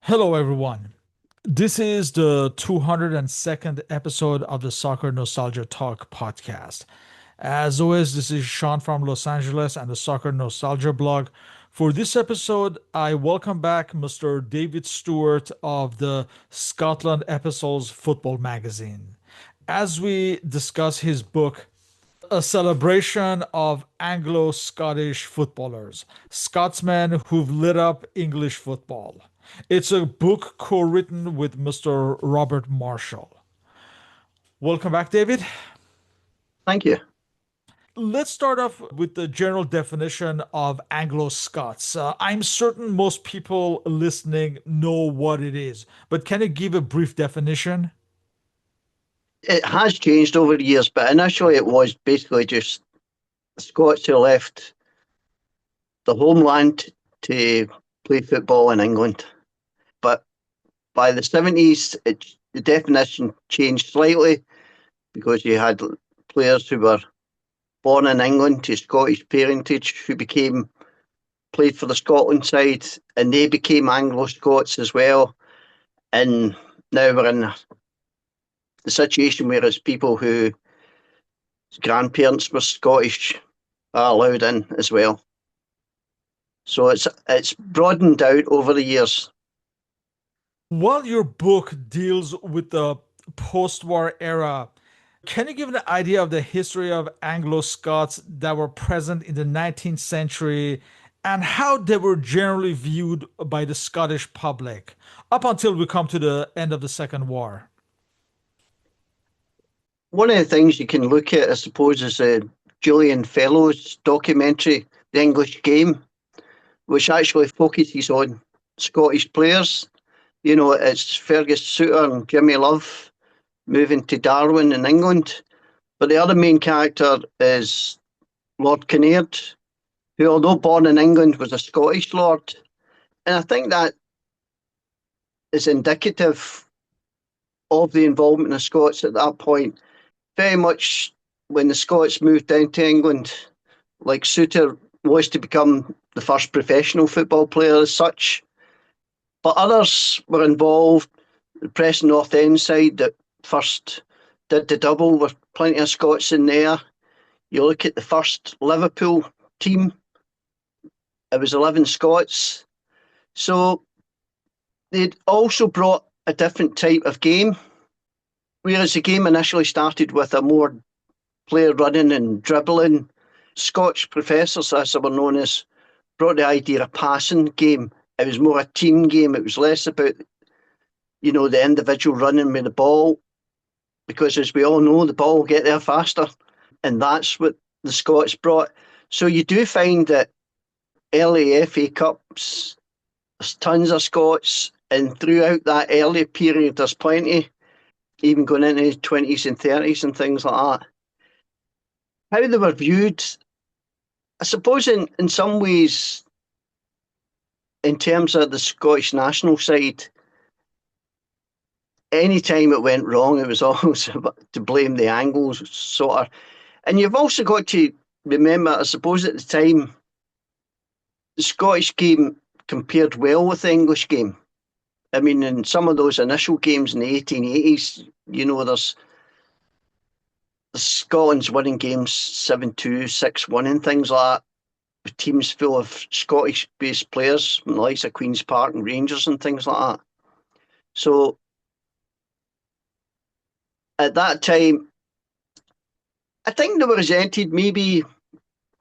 Hello, everyone. This is the 202nd episode of the Soccer Nostalgia Talk Podcast. As always, this is Sean from Los Angeles and the Soccer Nostalgia blog. For this episode, I welcome back Mr. David Stuart of the Scotland Epistles football magazine as we discuss his book, A celebration of Anglo-Scottish footballers, Scotsmen who've lit up English football. It's a book co-written with Mr. Robert Marshall. Welcome back, David. Thank you. Let's start off with the general definition of Anglo-Scots. I'm certain most people listening know what it is, but can you give a brief definition? It has changed over the years, but initially it was basically just Scots who left the homeland to play football in England. But by the 70s, the definition changed slightly because you had players who were born in England to Scottish parentage who played for the Scotland side, and they became Anglo-Scots as well. And now we're in the situation where it's people whose grandparents were Scottish are allowed in as well. So it's broadened out over the years. While your book deals with the post-war era, can you give an idea of the history of Anglo-Scots that were present in the 19th century and how they were generally viewed by the Scottish public up until we come to the end of the Second War? One of the things you can look at, I suppose, is Julian Fellowes' documentary, The English Game, which actually focuses on Scottish players. You know, it's Fergus Suter and Jimmy Love moving to Darwin in England. But the other main character is Lord Kinnaird, who, although born in England, was a Scottish lord. And I think that is indicative of the involvement of Scots at that point. Very much when the Scots moved down to England, like Suter was to become the first professional football player as such. But others were involved. The Preston North End side that first did the double with plenty of Scots in there. You look at the first Liverpool team, it was 11 Scots. So they'd also brought a different type of game, whereas the game initially started with a more player running and dribbling. Scotch professors, as they were known as, brought the idea of passing game. It was more a team game. It was less about, the individual running with the ball, because as we all know, the ball will get there faster. And that's what the Scots brought. So you do find that early FA Cups, there's tons of Scots, and throughout that early period, there's plenty, even going into the 20s and 30s and things like that. How they were viewed, I suppose in some ways, in terms of the Scottish national side, any time it went wrong, it was always to blame the Angles, sort of. And you've also got to remember, I suppose at the time, the Scottish game compared well with the English game. I mean, in some of those initial games in the 1880s, there's Scotland's winning games 7-2, 6-1 and things like that, with teams full of Scottish-based players from the likes of Queen's Park and Rangers and things like that. So at that time, I think they were resented maybe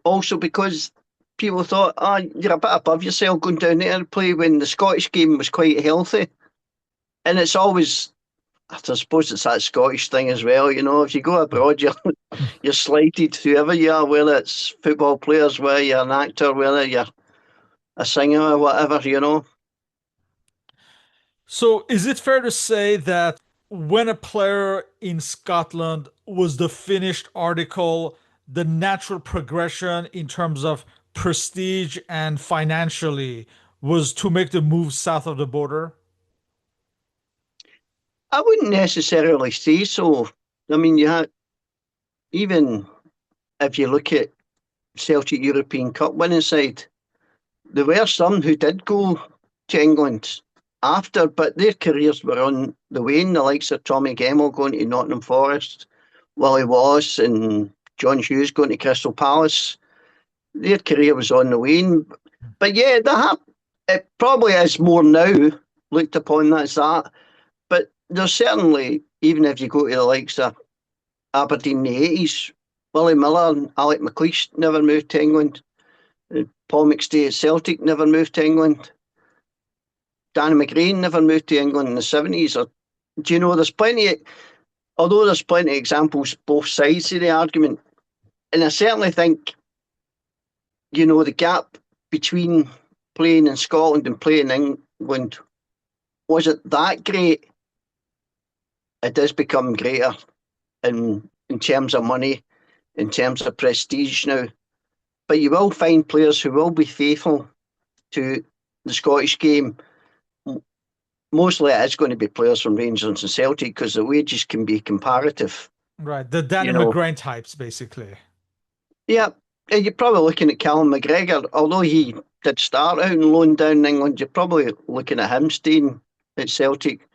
also because people thought, you're a bit above yourself going down there to play, when the Scottish game was quite healthy. And it's always, I suppose it's that Scottish thing as well, if you go abroad, you're slighted, whoever you are, whether it's football players, whether you're an actor, whether you're a singer or whatever. So, is it fair to say that when a player in Scotland was the finished article, the natural progression in terms of prestige and financially was to make the move south of the border? I wouldn't necessarily say so. I mean, you had, even if you look at Celtic European Cup winning side, there were some who did go to England. after, but their careers were on the wane. The likes of Tommy Gemmell going to Nottingham Forest, Willie Wallace and John Hughes going to Crystal Palace. Their career was on the wane. But yeah, it probably is more now looked upon as that. But there's certainly, even if you go to the likes of Aberdeen in the 80s, Willie Miller and Alec McLeish never moved to England. Paul McStay at Celtic never moved to England. Danny McGrain never moved to England in the 70s. Or, do you know, although there's plenty of examples both sides of the argument, and I certainly think, the gap between playing in Scotland and playing in England wasn't that great. It does become greater in terms of money, in terms of prestige now. But you will find players who will be faithful to the Scottish game. Mostly it is going to be players from Rangers and Celtic because the wages can be comparative. Right, the Danny You know, McGrain types, basically. yeah, you're probably looking at Callum McGregor, although he did start out and loan down in England. You're probably looking at him staying at Celtic.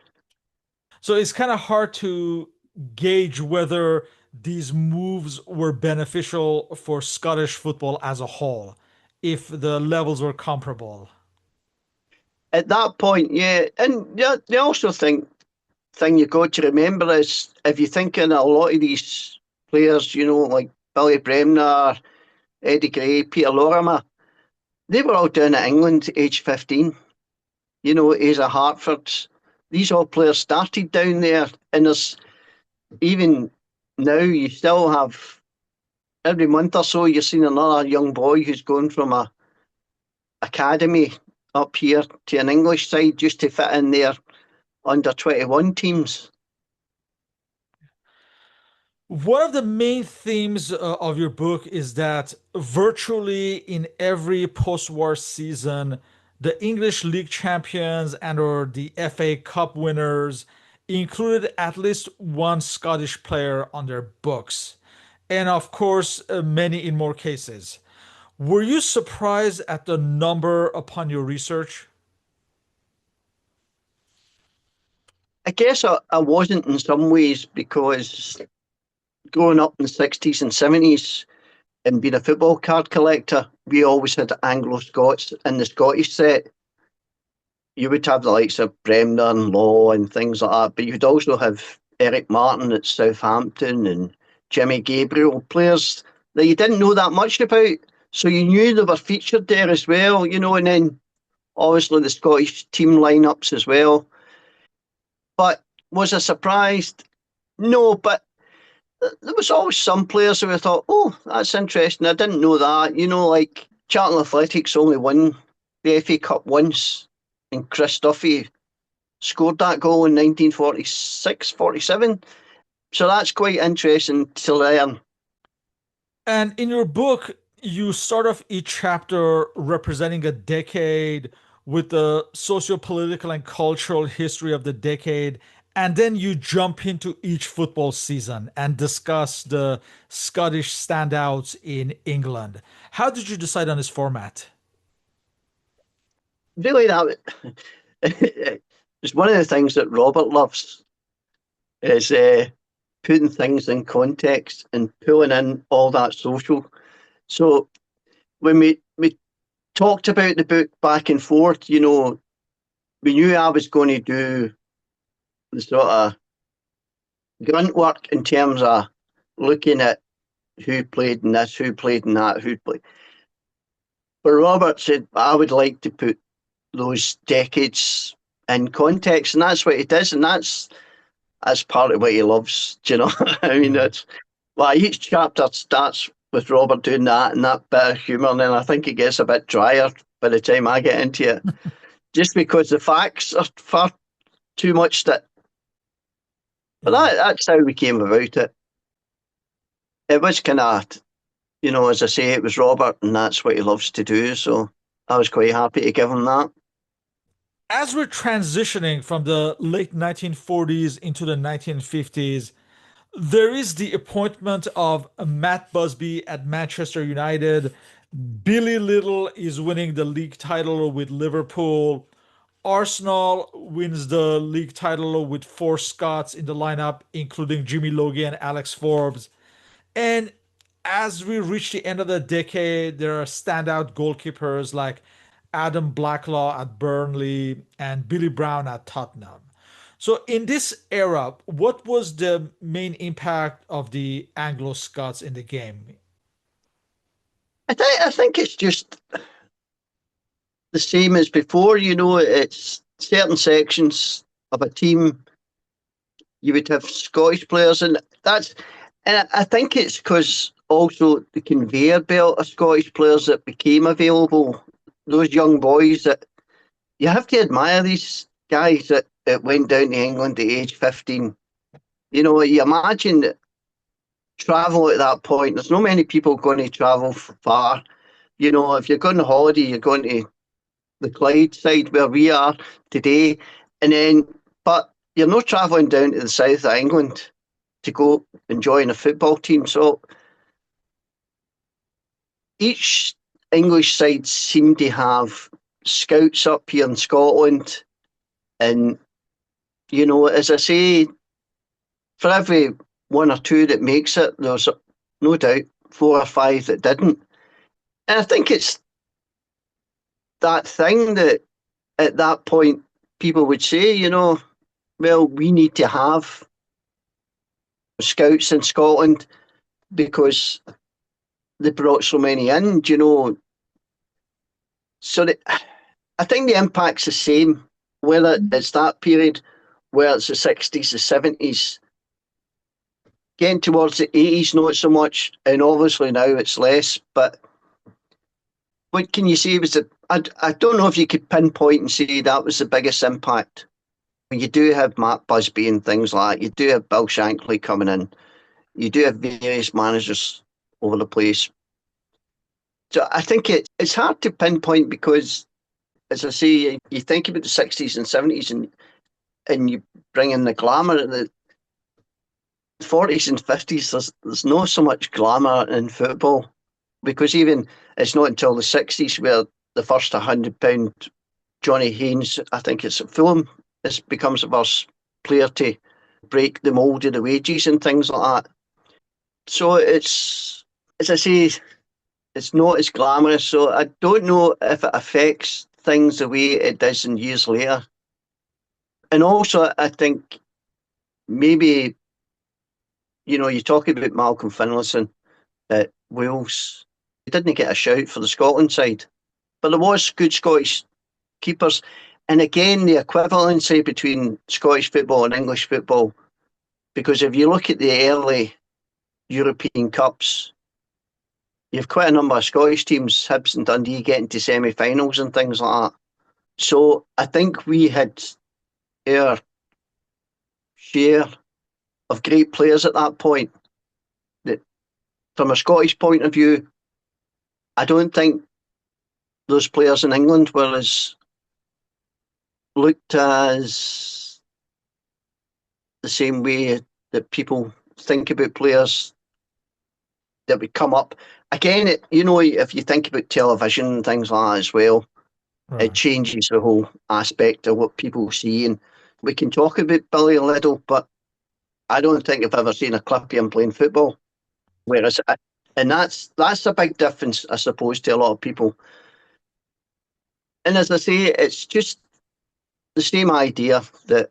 So it's kind of hard to gauge whether these moves were beneficial for Scottish football as a whole, if the levels were comparable. At that point, yeah, and yeah, the also thing you got to remember is if you think in a lot of these players, like Billy Bremner, Eddie Gray, Peter Lorimer, they were all down at England at age 15. Asa Hartford. These all players started down there, and there's even now you still have every month or so you're seeing another young boy who's going from a academy up here to an English side just to fit in their under 21 teams. One of the main themes of your book is that virtually in every post-war season, the English League champions and or the FA Cup winners included at least one Scottish player on their books. And of course, many in more cases. Were you surprised at the number upon your research? I guess I wasn't in some ways because growing up in the 60s and 70s and being a football card collector, we always had Anglo-Scots in the Scottish set. You would have the likes of Bremner and Law and things like that, but you'd also have Eric Martin at Southampton and Jimmy Gabriel, players that you didn't know that much about. So you knew they were featured there as well, and then obviously the Scottish team lineups as well. But was I surprised? No, but there was always some players who I thought, oh, that's interesting. I didn't know that. Like Charlton Athletics only won the FA Cup once, and Chris Duffy scored that goal in 1946-47. So that's quite interesting to learn. And in your book, you start off each chapter representing a decade with the socio-political and cultural history of the decade, and then you jump into each football season and discuss the Scottish standouts in England. How did you decide on this format? Really, that it's one of the things that Robert loves is putting things in context and pulling in all that social. So when we talked about the book back and forth, we knew I was going to do the sort of grunt work in terms of looking at who played in this, who played in that, who played. But Robert said, I would like to put those decades in context, and that's what he does, and that's part of what he loves. Do you know? I mean, Yeah. it's like each chapter starts with Robert doing that and that bit of humour, and then I think it gets a bit drier by the time I get into it, just because the facts are far too much. But Yeah. that's how we came about it. It was kind of, as I say, it was Robert, and that's what he loves to do. So I was quite happy to give him that. As we're transitioning from the late 1940s into the 1950s, there is the appointment of Matt Busby at Manchester United. Billy Little is winning the league title with Liverpool. Arsenal wins the league title with four Scots in the lineup, including Jimmy Logie and Alex Forbes. And as we reach the end of the decade, there are standout goalkeepers like Adam Blacklaw at Burnley and Billy Brown at Tottenham. So, in this era, what was the main impact of the Anglo Scots in the game? I think it's just the same as before. It's certain sections of a team. You would have Scottish players, and I think it's because also the conveyor belt of Scottish players that became available. Those young boys that you have to admire these guys that went down to England at age 15. You imagine that travel at that point. There's not many people going to travel far. If you're going on holiday, you're going to the Clyde side where we are today, but you're not travelling down to the south of England to go and join a football team. So each English side seemed to have scouts up here in Scotland, and as I say, for every one or two that makes it, there's no doubt four or five that didn't. And I think it's that thing that at that point people would say, well, we need to have scouts in Scotland because they brought so many in, So I think the impact's the same, whether it's that period, where it's the 60s, the 70s, getting towards the 80s, not so much, and obviously now it's less, but what can you say was I don't know if you could pinpoint and say that was the biggest impact. You do have Matt Busby and things like that. You do have Bill Shankly coming in. You do have various managers over the place. So I think it's hard to pinpoint because, as I say, you think about the 60s and 70s and you bring in the glamour. The 40s and 50s, there's not so much glamour in football because even it's not until the 60s where the first £100 Johnny Haynes, I think it's at Fulham, becomes the first player to break the mould of the wages and things like that. So it's, as I say, it's not as glamorous. So I don't know if it affects things the way it does in years later. And also, I think maybe, you talk about Malcolm Finlayson at Wales. He didn't get a shout for the Scotland side, but there was good Scottish keepers. And again, the equivalency between Scottish football and English football, because if you look at the early European Cups, you have quite a number of Scottish teams, Hibs and Dundee, getting to semi-finals and things like that. So I think we had our share of great players at that point. That, from a Scottish point of view, I don't think those players in England were as looked as the same way that people think about players that would come up. Again, if you think about television and things like that as well, Right. it changes the whole aspect of what people see. And we can talk about Billy Liddell, but I don't think I've ever seen a clip of him playing football. Whereas, and that's a big difference, I suppose, to a lot of people. And as I say, it's just the same idea that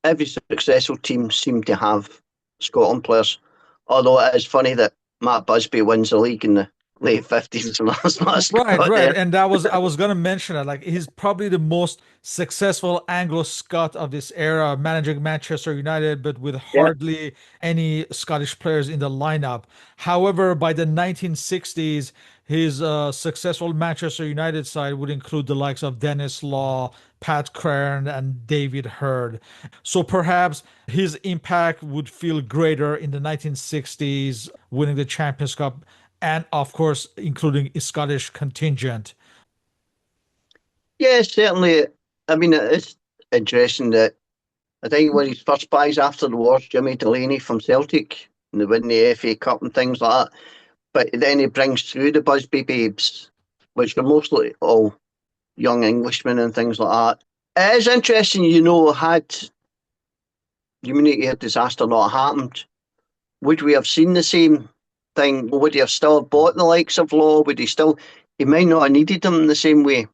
every successful team seemed to have Scotland players. Although it is funny that Matt Busby wins the league in the late 50s and that's not a Right, Scot right. there. And that was I was gonna mention it. Like he's probably the most successful Anglo-Scot of this era, managing Manchester United, but with Yeah. hardly any Scottish players in the lineup. However, by the 1960s, his successful Manchester United side would include the likes of Dennis Law, Pat Crane, and David Hurd. So perhaps his impact would feel greater in the 1960s, winning the Champions Cup and of course including a Scottish contingent. Yeah, certainly. I mean, it's interesting that I think one of his first buys after the war, Jimmy Delaney from Celtic, and they win the FA Cup and things like that. But then he brings through the Busby Babes, which are mostly all young Englishmen and things like that. It is interesting, had the community disaster not happened, would we have seen the same thing? Would he have still bought the likes of Law? Would he still? He might not have needed them in the same way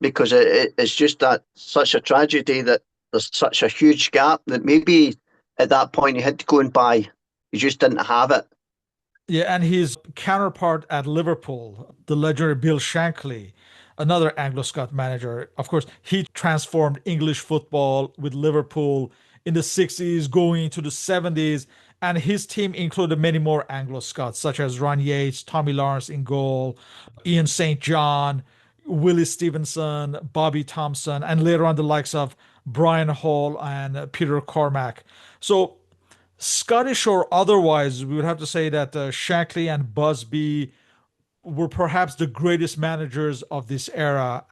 because it's just that such a tragedy that there's such a huge gap that maybe at that point he had to go and buy. He just didn't have it. Yeah, and his counterpart at Liverpool, the legendary Bill Shankly, another Anglo-Scot manager, of course, he transformed English football with Liverpool in the 60s, going into the 70s, and his team included many more Anglo-Scots, such as Ron Yates, Tommy Lawrence in goal, Ian St. John, Willie Stevenson, Bobby Thompson, and later on the likes of Brian Hall and Peter Cormack. So Scottish or otherwise, we would have to say that Shankly and Busby were perhaps the greatest managers of this era.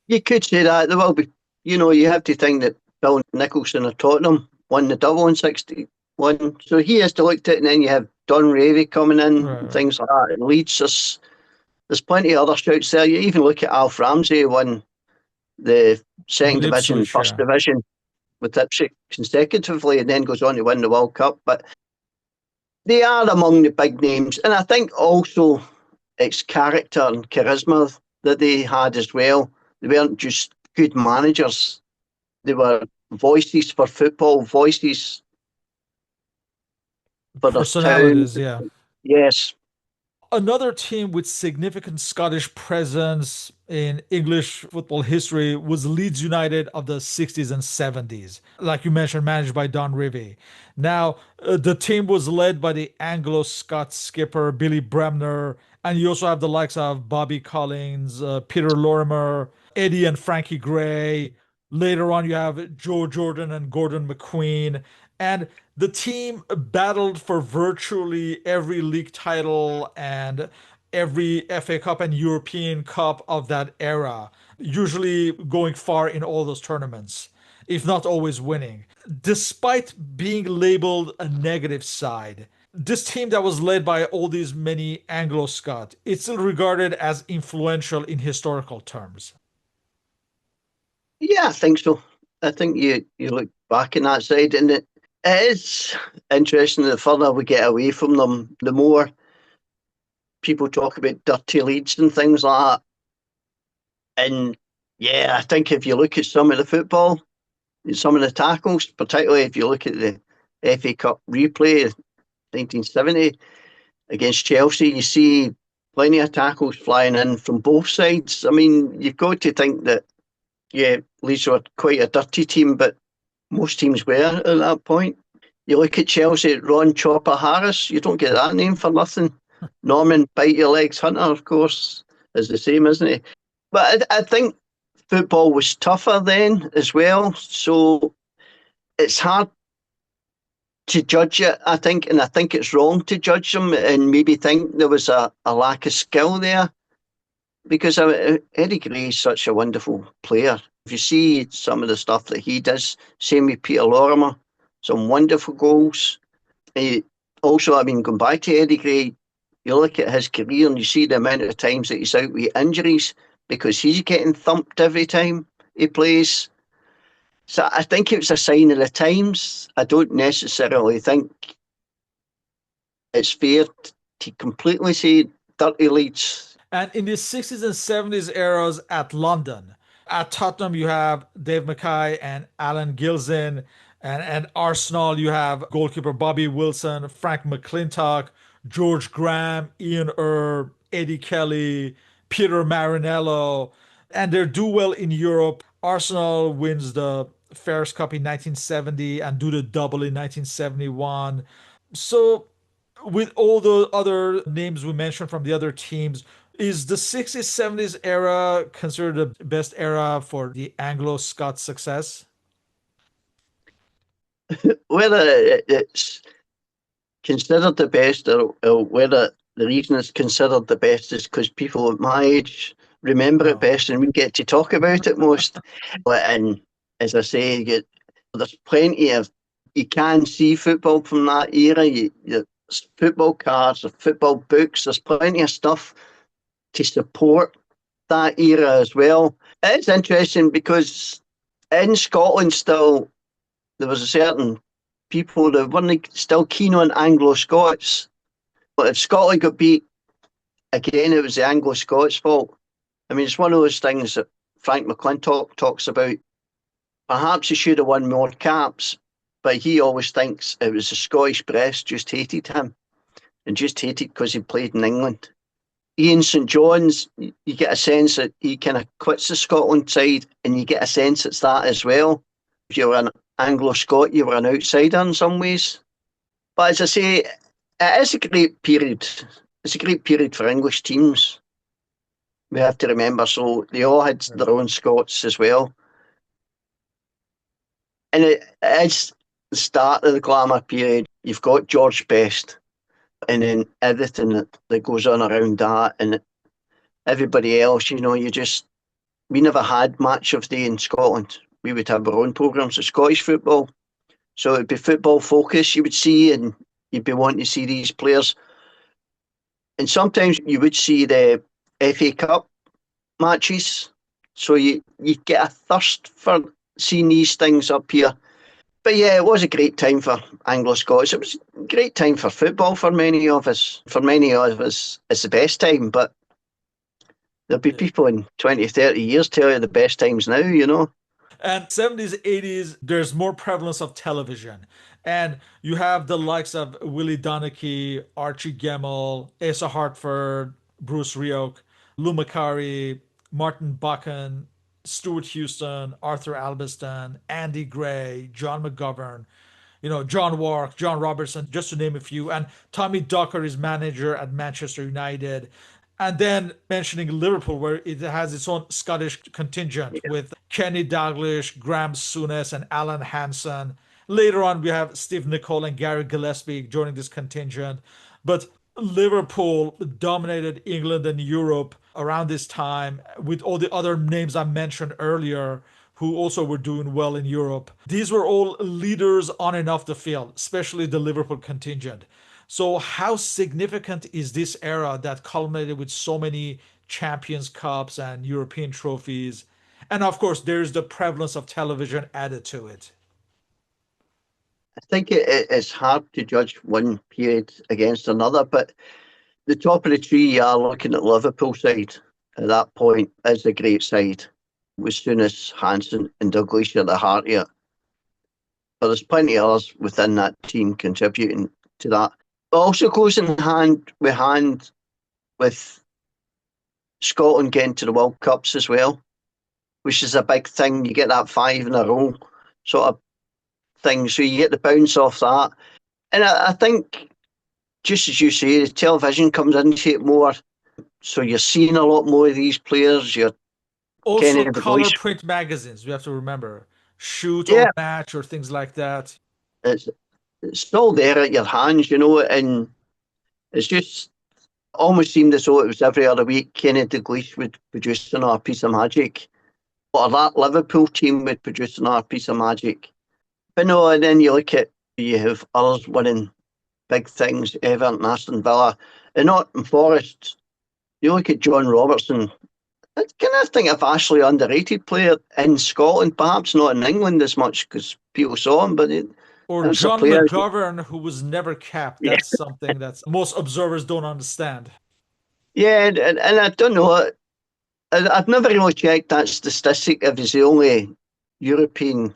You could say that. Well, you have to think that Bill Nicholson of Tottenham won the double in '61, so he has to look at it, and then you have Don Ravy coming in and Right. things like that. And Leeds, there's plenty of other shouts there. You even look at Alf Ramsey, who won the second With division, Ipswich, first yeah. division with Ipswich consecutively, and then goes on to win the World Cup. But they are among the big names, and I think also it's character and charisma that they had as well. They weren't just good managers; they were voices for football, voices for their town. Personalities, yeah. Yes, Another team with significant Scottish presence in English football history was Leeds United of the 60s and 70s. Like you mentioned, managed by Don Revie. Now, the team was led by the Anglo-Scot skipper Billy Bremner, and you also have the likes of Bobby Collins, Peter Lorimer, Eddie and Frankie Gray. Later on, you have Joe Jordan and Gordon McQueen. And the team battled for virtually every league title and every FA Cup and European Cup of that era, usually going far in all those tournaments, if not always winning. Despite being labeled a negative side, this team that was led by all these many Anglo-Scot, it's still regarded as influential in historical terms. yeah, I think so. I think you look back in that side, and it is interesting. The further we get away from them, the more people talk about dirty leads and things like that. And yeah, I think if you look at some of the football, some of the tackles, particularly if you look at the FA Cup replay, 1970 against Chelsea, you see plenty of tackles flying in from both sides. I mean, you've got to think that, yeah, Leeds were quite a dirty team, but most teams were at that point. You look at Chelsea, Ron Chopper Harris, you don't get that name for nothing. Norman Bite Your Legs Hunter, of course, is the same, isn't he? But I think football was tougher then as well. So it's hard to judge it, I think, and I think it's wrong to judge them and maybe think there was a lack of skill there because Eddie Gray is such a wonderful player. If you see some of the stuff that he does, same with Peter Lorimer, some wonderful goals. He, also, I mean, going back to Eddie Gray, you look at his career and you see the amount of times that he's out with injuries because he's getting thumped every time he plays. So I think it was a sign of the times. I don't necessarily think it's fair to completely say dirty Leeds. And in the 60s and 70s eras at London, at Tottenham, you have Dave Mackay and Alan Gilson. And Arsenal, you have goalkeeper Bobby Wilson, Frank McClintock, George Graham, Ian Erb, Eddie Kelly, Peter Marinello. And they do well in Europe. Arsenal wins the Ferris Cup in 1970 and do the double in 1971. So with all the other names we mentioned from the other teams, is the 60s, 70s era considered the best era for the Anglo-Scot success? Whether it's considered the best or whether the reason it's considered the best is because people at my age remember it Oh, best and we get to talk about it most. And as I say, there's plenty of, you can see football from that era. There's football cards, there's football books, there's plenty of stuff to support that era as well. It's interesting because In Scotland, still there was a certain people that weren't still keen on Anglo-Scots. But if Scotland got beat again, it was the Anglo-Scots' fault. I mean, it's one of those things that Frank McClintock talks about. Perhaps he should have won more caps, but he always thinks it was the Scottish press just hated him and just hated because he played in England. Ian St John's, you get a sense that he kind of quits the Scotland side, and you get a sense it's that as well. If you were an Anglo-Scot, you were an outsider in some ways. But as I say, it is a great period. It's a great period for English teams. We have to remember, so they all had their own Scots as well. And it's the start of the glamour period. You've got George Best, and then everything that goes on around that, and everybody else, we never had match of the day in Scotland. We would have our own programmes of Scottish football. So it'd be football focus you would see, and you'd be wanting to see these players. And sometimes you would see the FA Cup matches. So you get a thirst for seeing these things up here. But yeah, it was a great time for Anglo-Scots. It was a great time for football for many of us. For many of us, it's the best time. But there'll be people in 20, 30 years tell you the best times now. And 70s, 80s, there's more prevalence of television. And you have the likes of Willie Donachie, Archie Gemmill, Asa Hartford, Bruce Rioch, Lou Macari, Martin Buchan, Stuart Houston, Arthur Albiston, Andy Gray, John McGovern, John Wark, John Robertson, just to name a few. And Tommy Docker is manager at Manchester United. And then mentioning Liverpool, where it has its own Scottish contingent Yeah. with Kenny Dalglish, Graham Souness, and Alan Hansen. Later on, we have Steve Nicol and Gary Gillespie joining this contingent. But Liverpool dominated England and Europe around this time with all the other names I mentioned earlier who also were doing well in Europe. These were all leaders on and off the field, especially the Liverpool contingent. So, how significant is this era that culminated with so many Champions Cups and European trophies? And of course, there's the prevalence of television added to it. I think it's hard to judge one period against another, but the top of the tree, you are looking at Liverpool side at that point is the great side, with Souness, Hansen and Dalglish at the heart of it. But there's plenty of others within that team contributing to that. It also goes in hand with Scotland getting to the World Cups as well, which is a big thing. You get that 5 in a row sort of thing, so you get the bounce off that. And I think, just as you say, the television comes into it more, so you're seeing a lot more of these players. You're Also, getting the color voice. print magazines, we have to remember. Shoot or Yeah, match or things like that. it's it's still there at your hands, and it's just almost seemed as though it was every other week Kenny Dalglish would produce another piece of magic, or that Liverpool team would produce another piece of magic. But no, and then you have others winning big things, Everton, Aston Villa, and Nottingham Forest. You look at John Robertson. I kind of think a vastly underrated player in Scotland, perhaps not in England as much because people saw him, but Or that's a John player. McGovern, who was never capped. Yeah, That's something that most observers don't understand. yeah, and I don't know. I've never really checked that statistic if he's the only European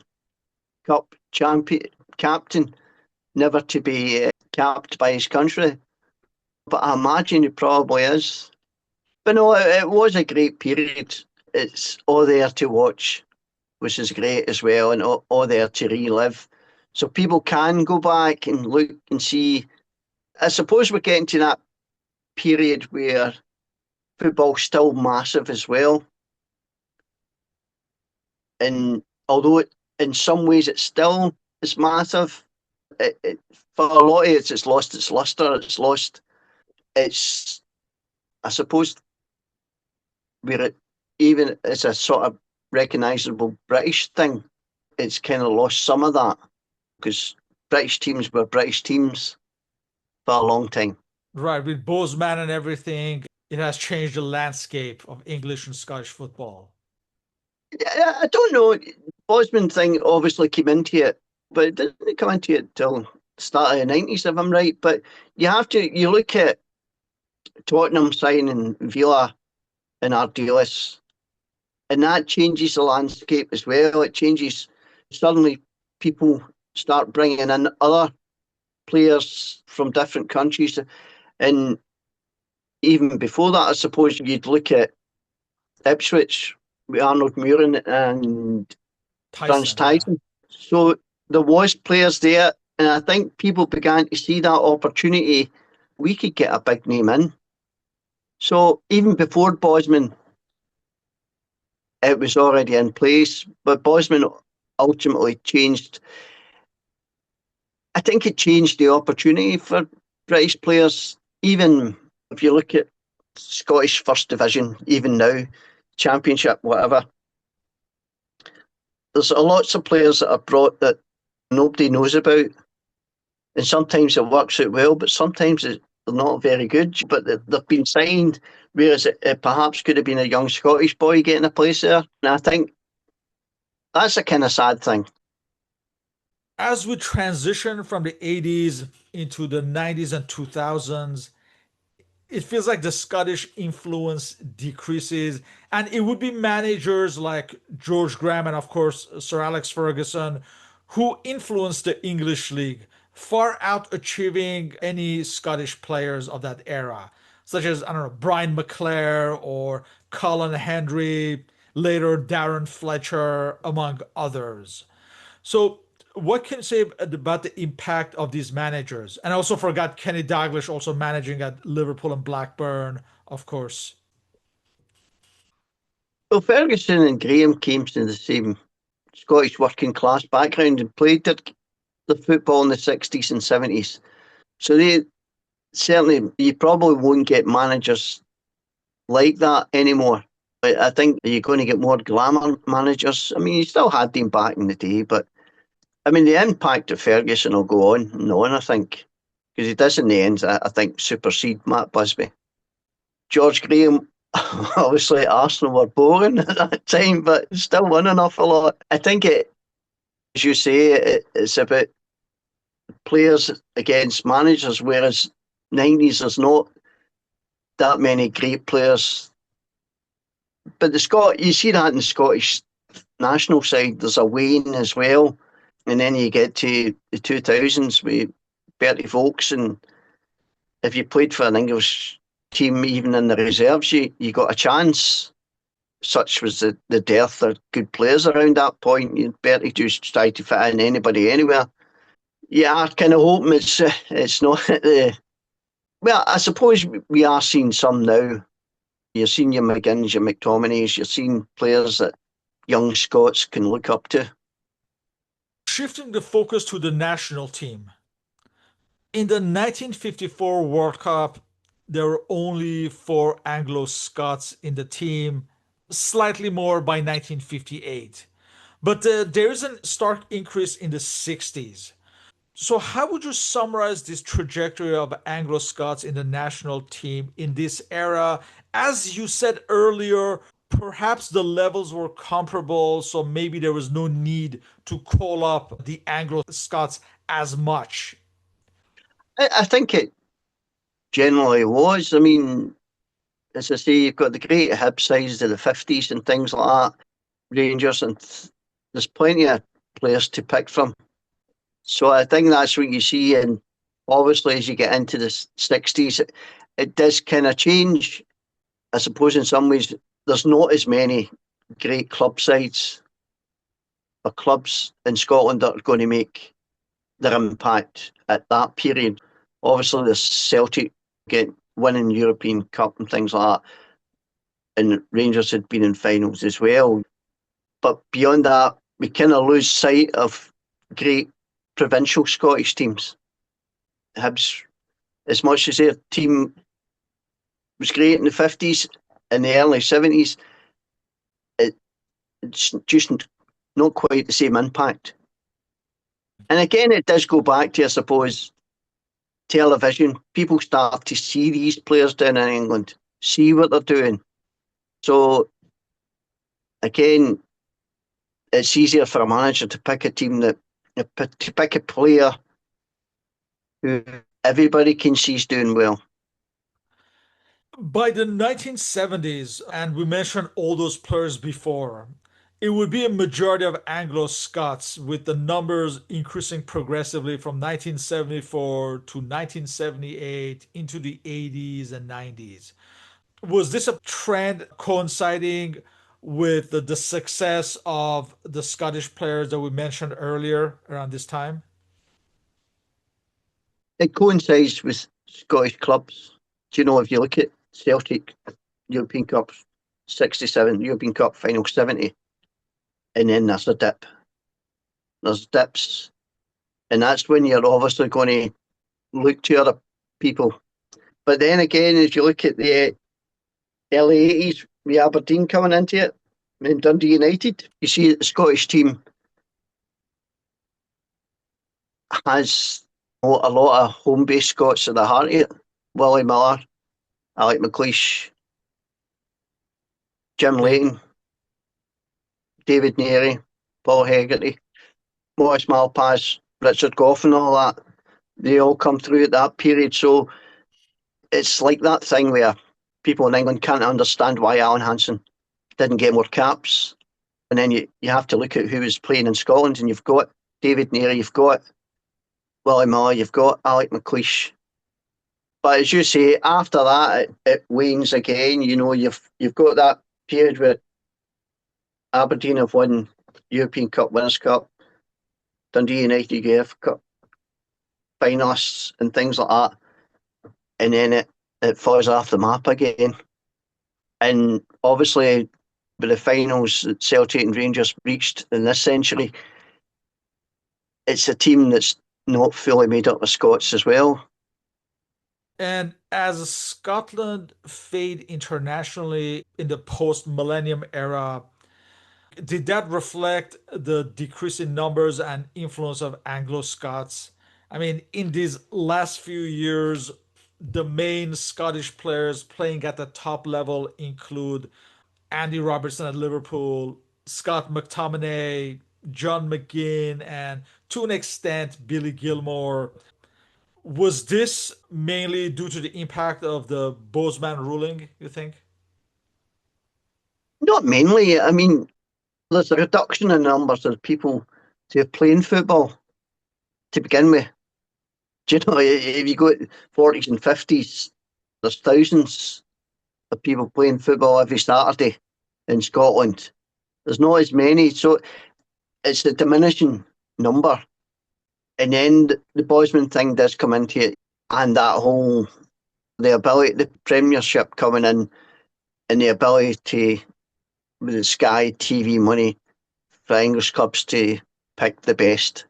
Cup champion captain never to be capped by his country, but I imagine he probably is. But no, it was a great period. It's all there to watch, which is great as well, and all there to relive. So people can go back and look and see. I suppose we're getting to that period where football's still massive as well. And although in some ways it still is massive, for a lot of it, it's lost its luster. It's lost its, I suppose, where even it's a sort of recognisable British thing, it's kind of lost some of that because British teams were British teams for a long time. Right, with Bozeman and everything, it has changed the landscape of English and Scottish football. I don't know. Bosman thing obviously came into it, but it didn't come into it till the start of the 90s, if I'm right. But you look at Tottenham signing Villa and Ardiles, and that changes the landscape as well. It changes, suddenly people start bringing in other players from different countries. And even before that, I suppose you'd look at Ipswich with Arnold Muren and Franz Tyson, yeah. Tyson. So there was players there, and I think people began to see that opportunity. We could get a big name in. So even before Bosman, it was already in place. But Bosman ultimately changed. I think it changed the opportunity for British players. Even if you look at Scottish First Division, even now, Championship, whatever, there's a lots of players that are brought that nobody knows about. And sometimes it works out well, but sometimes they're not very good. But they've been signed, whereas it perhaps could have been a young Scottish boy getting a place there. And I think that's a kind of sad thing. As we transition from the 80s into the 90s and 2000s, it feels like the Scottish influence decreases, and it would be managers like George Graham and, of course, Sir Alex Ferguson who influenced the English league, far out achieving any Scottish players of that era, such as, I don't know, Brian McClare or Colin Hendry, later Darren Fletcher, among others. So, what can you say about the impact of these managers? And I also forgot Kenny Dalglish also managing at Liverpool and Blackburn, of course. Well, Ferguson and Graham came from the same Scottish working class background and played the football in the 60s and 70s. So they certainly, you probably won't get managers like that anymore. I think you're going to get more glamour managers. I mean, you still had them back in the day, but I mean, the impact of Ferguson will go on and on, I think, because he does in the end, I think, supersede Matt Busby. George Graham, obviously, Arsenal were boring at that time, but still won an awful lot. I think as you say, it's about players against managers, whereas 90s there's not that many great players. But you see that in the Scottish national side, there's a wane as well. And then you get to the 2000s with Bertie Vogts, and if you played for an English team, even in the reserves, you got a chance. Such was the dearth of good players around that point. Bertie just tried to fit in anybody anywhere. Yeah, I kind of hoping it's not the. Well, I suppose we are seeing some now. You're seeing your McGinns, your McTominays, you're seeing players that young Scots can look up to. Shifting the focus to the national team. In the 1954 World Cup, there were only four Anglo-Scots in the team, slightly more by 1958. But there is a stark increase in the 60s. So, how would you summarize this trajectory of Anglo Scots in the national team in this era? As you said earlier, perhaps the levels were comparable, so maybe there was no need to call up the Anglo Scots as much. I think it generally was. I mean, as I say, you've got the great Hib sides of the 50s and things like that, Rangers, and there's plenty of players to pick from. So I think that's what you see. And obviously, as you get into the 60s, it does kind of change. I suppose in some ways, there's not as many great club sides or clubs in Scotland that are going to make their impact at that period. Obviously, the Celtic get winning European Cup and things like that, and Rangers had been in finals as well. But beyond that, we kind of lose sight of great provincial Scottish teams. Hibs, as much as their team was great in the 50s and the early 70s, it's just not quite the same impact. And again, it does go back to, I suppose, television. People start to see these players down in England, see what they're doing. So, again, it's easier for a manager to pick a team to pick a player who everybody can see is doing well. By the 1970s, and we mentioned all those players before, it would be a majority of Anglo-Scots, with the numbers increasing progressively from 1974 to 1978 into the 80s and 90s. Was this a trend coinciding with the success of the Scottish players that we mentioned earlier around this time? It coincides with Scottish clubs. Do you know, if you look at Celtic European Cup 67, European Cup final 70, and then there's a dip. There's dips. And that's when you're obviously going to look to other people. But then again, if you look at the early 80s, with Aberdeen coming into it, and Dundee United, you see the Scottish team has a lot of home-based Scots at the heart of it. Willie Miller, Alec McLeish, Jim Leighton, David Neary, Paul Hegarty, Morris Malpass, Richard Goff and all that. They all come through at that period. So it's like that thing where people in England can't understand why Alan Hansen didn't get more caps. And then you have to look at who was playing in Scotland, and you've got David Neary, you've got Willie Miller, you've got Alec McLeish. But as you say, after that, it wanes again. You know, you've got that period where Aberdeen have won European Cup, Winners' Cup, Dundee United UEFA Cup finalists and things like that. And then it falls off the map again. And obviously, with the finals that Celtic and Rangers reached in this century, it's a team that's not fully made up of Scots as well. And as Scotland fade internationally in the post millennium era, did that reflect the decrease in numbers and influence of Anglo Scots? I mean, in these last few years, the main Scottish players playing at the top level include Andy Robertson at Liverpool, Scott McTominay, John McGinn, and to an extent, Billy Gilmore. Was this mainly due to the impact of the Bozeman ruling, you think? Not mainly. I mean, there's a reduction in numbers of people who are playing football to begin with. Do you know, if you go to 40s and 50s, there's thousands of people playing football every Saturday in Scotland. There's not as many, so it's a diminishing number. And then the Bosman thing does come into it, and that whole the ability, the Premiership coming in, and the ability to, with the Sky TV money, for English clubs to pick the best.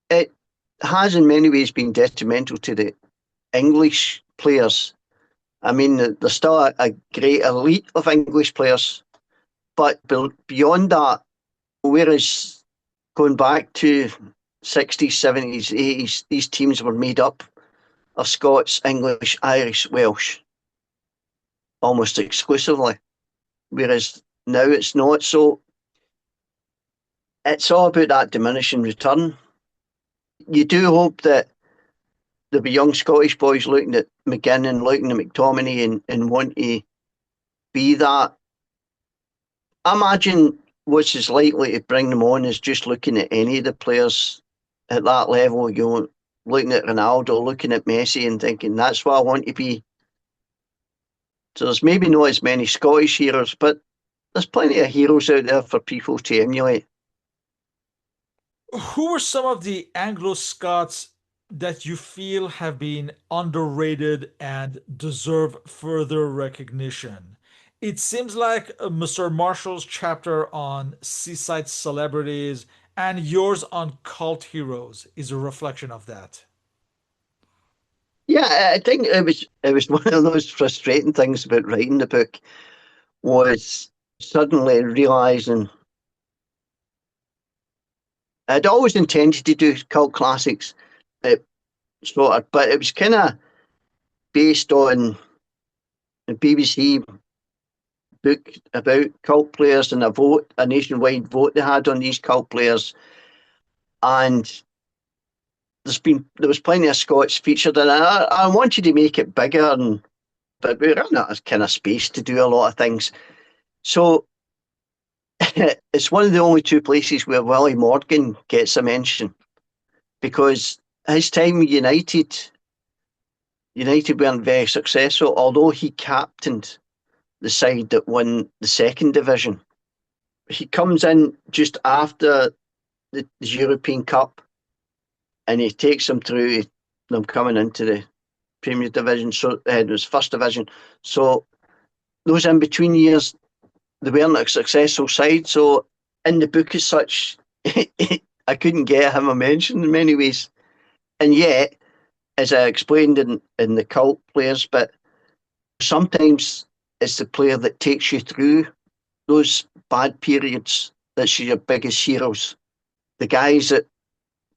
It has in many ways been detrimental to the English players. I mean, there's still a great elite of English players, but beyond that, whereas going back to 60s, 70s, 80s, these teams were made up of Scots, English, Irish, Welsh, almost exclusively. Whereas now it's not. So it's all about that diminishing return. You do hope that there'll be young Scottish boys looking at McGinn and looking at McTominay and want to be that. I imagine what's is likely to bring them on is just looking at any of the players at that level, you know, looking at Ronaldo, looking at Messi and thinking, that's what I want to be. So there's maybe not as many Scottish heroes, but there's plenty of heroes out there for people to emulate. Who are some of the Anglo Scots that you feel have been underrated and deserve further recognition? It seems like Mr. Marshall's chapter on seaside celebrities and yours on cult heroes is a reflection of that. Yeah, I think it was one of those frustrating things about writing the book was suddenly realising I'd always intended to do cult classics, uh, but it was kind of based on the BBC book about cult players and a nationwide vote they had on these cult players. And there was plenty of Scots featured in it. I wanted to make it bigger, but we ran out of kind of space to do a lot of things. So it's one of the only two places where Willie Morgan gets a mention, because his time with United weren't very successful, although he captained the side that won the second division. He comes in just after the European Cup, and he takes them through them coming into the Premier Division. So it was First Division. So those in between years, they weren't a successful side. So in the book as such, I couldn't get him a mention in many ways. And yet, as I explained in the cult players, but sometimes it's the player that takes you through those bad periods that's your biggest heroes. The guys that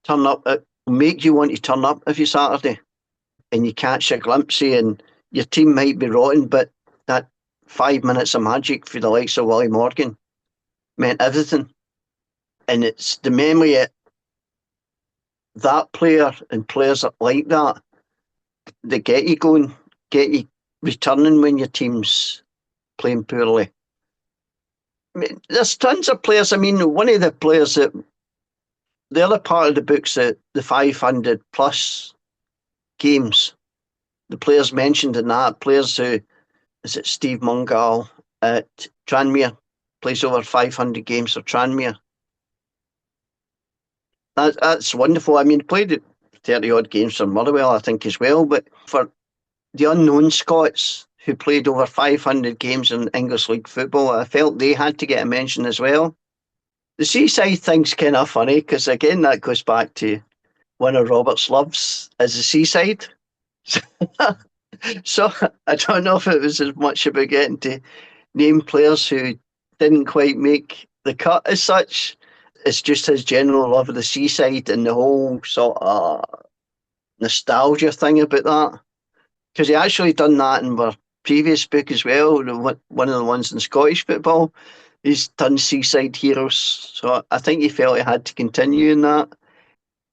turn up, that make you want to turn up every Saturday, and you catch a glimpse of, and your team might be rotten, but that 5 minutes of magic for the likes of Willie Morgan meant everything. And it's the memory of that player and players like that get you going, get you returning when your team's playing poorly. I mean, there's tons of players. I mean, one of the players that the other part of the book's the 500 plus games. The players mentioned in that, players who, is it Steve Mungal at Tranmere, plays over 500 games for Tranmere. That's wonderful. I mean, played 30 odd games for Motherwell, I think, as well. But for the unknown Scots who played over 500 games in English League football, I felt they had to get a mention as well. The seaside thing's kind of funny because, again, that goes back to one of Robert's loves is the seaside. So I don't know if it was as much about getting to name players who didn't quite make the cut as such. It's just his general love of the seaside and the whole sort of nostalgia thing about that. Because he actually done that in our previous book as well, one of the ones in Scottish football. He's done Seaside Heroes, so I think he felt he had to continue in that.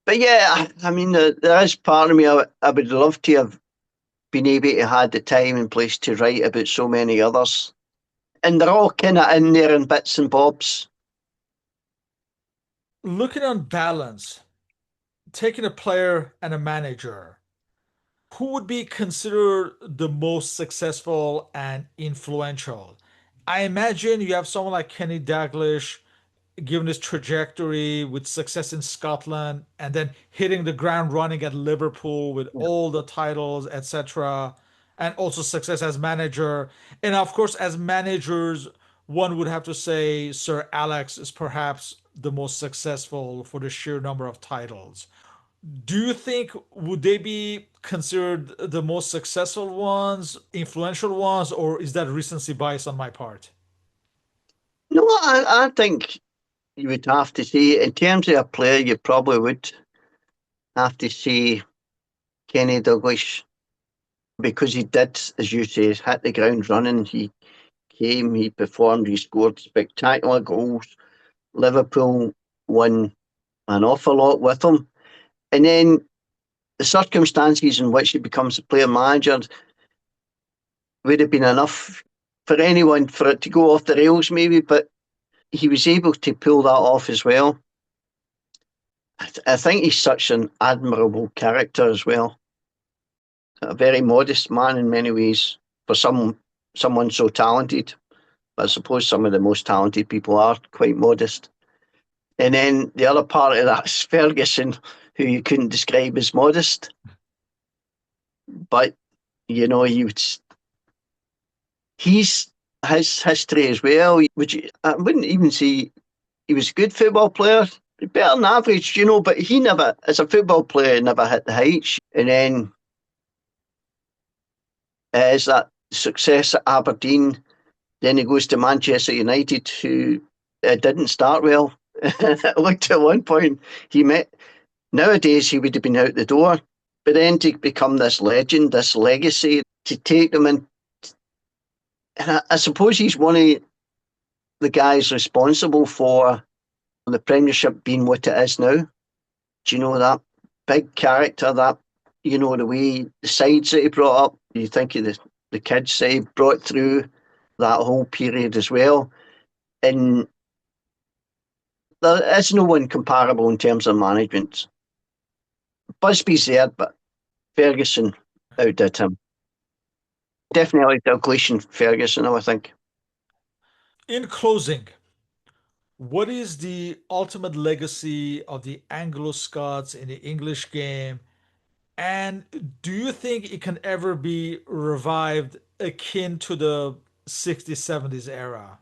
But yeah, I mean, there is part of me I would love to have been able to have the time and place to write about so many others. And they're all kind of in there in bits and bobs. Looking on balance, taking a player and a manager, who would be considered the most successful and influential? I imagine you have someone like Kenny Dalglish, given his trajectory with success in Scotland and then hitting the ground running at Liverpool with Yeah. all the titles, etc., and also success as manager. And of course, as managers, one would have to say Sir Alex is perhaps the most successful for the sheer number of titles. Do you think would they be considered the most successful ones, influential ones, or is that recency bias on my part? No, I think you would have to say, in terms of a player, you probably would have to say Kenny Dalglish, because he did, as you say, hit the ground running. He came, he performed, he scored spectacular goals. Liverpool won an awful lot with him. And then the circumstances in which he becomes a player manager would have been enough for anyone for it to go off the rails, maybe, but he was able to pull that off as well. I think he's such an admirable character as well. A very modest man in many ways for someone so talented. I suppose some of the most talented people are quite modest. And then the other part of that is Ferguson, who you couldn't describe as modest. But, he's his history as well, which I wouldn't even say he was a good football player, better than average, but he never, as a football player, never hit the heights. And then is that success at Aberdeen. Then he goes to Manchester United, who didn't start well. I looked at one point, nowadays he would have been out the door. But then to become this legend, this legacy, to take them in And I suppose he's one of the guys responsible for the Premiership being what it is now. Do you know that big character, that, the way the sides that he brought up, you think of the kids that he brought through that whole period as well. And there is no one comparable in terms of management. Busby's there, but Ferguson outdid him. Definitely Dalglish and Ferguson, I think. In closing, what is the ultimate legacy of the Anglo-Scots in the English game? And do you think it can ever be revived akin to the 60s, 70s era?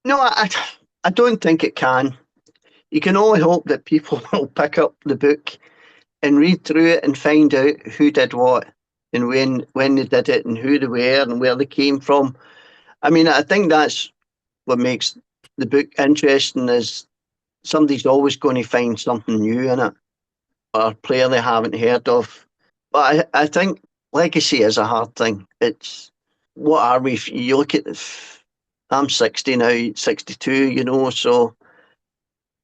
No, I don't think it can. You can only hope that people will pick up the book and read through it and find out who did what and when they did it and who they were and where they came from. I mean, I think that's what makes the book interesting is somebody's always going to find something new in it or a player they haven't heard of. But I think legacy is a hard thing. It's what are we? You look at I'm 60 now, 62, so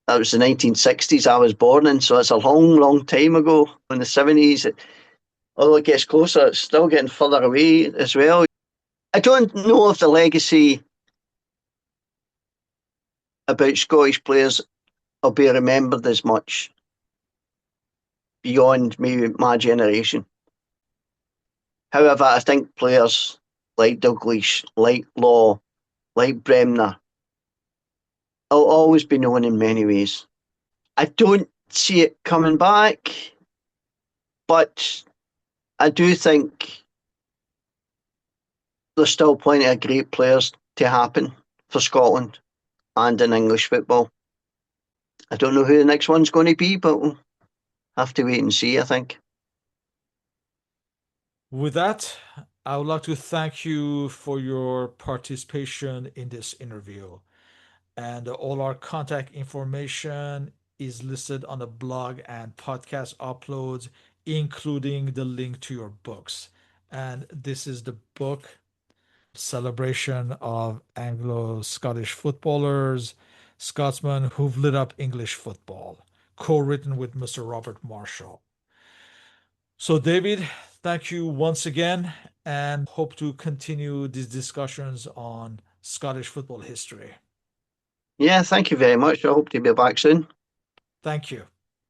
that was the 1960s I was born in, so it's a long, long time ago. In the 70s, although it gets closer, it's still getting further away as well. I don't know if the legacy about Scottish players will be remembered as much beyond maybe my generation. However, I think players like Dalglish, like Law, like Bremner will always be known in many ways. I don't see it coming back, but I do think there's still plenty of great players to happen for Scotland and in English football. I don't know who the next one's going to be, but we'll have to wait and see, I think. With that, I would like to thank you for your participation in this interview. And all our contact information is listed on the blog and podcast uploads, including the link to your books. And this is the book celebration of Anglo-Scottish footballers, Scotsmen who've lit up English football, co-written with Mr. Robert Marshall. So, David, thank you once again, and hope to continue these discussions on Scottish football history. Yeah, thank you very much. I hope to be back soon. Thank you.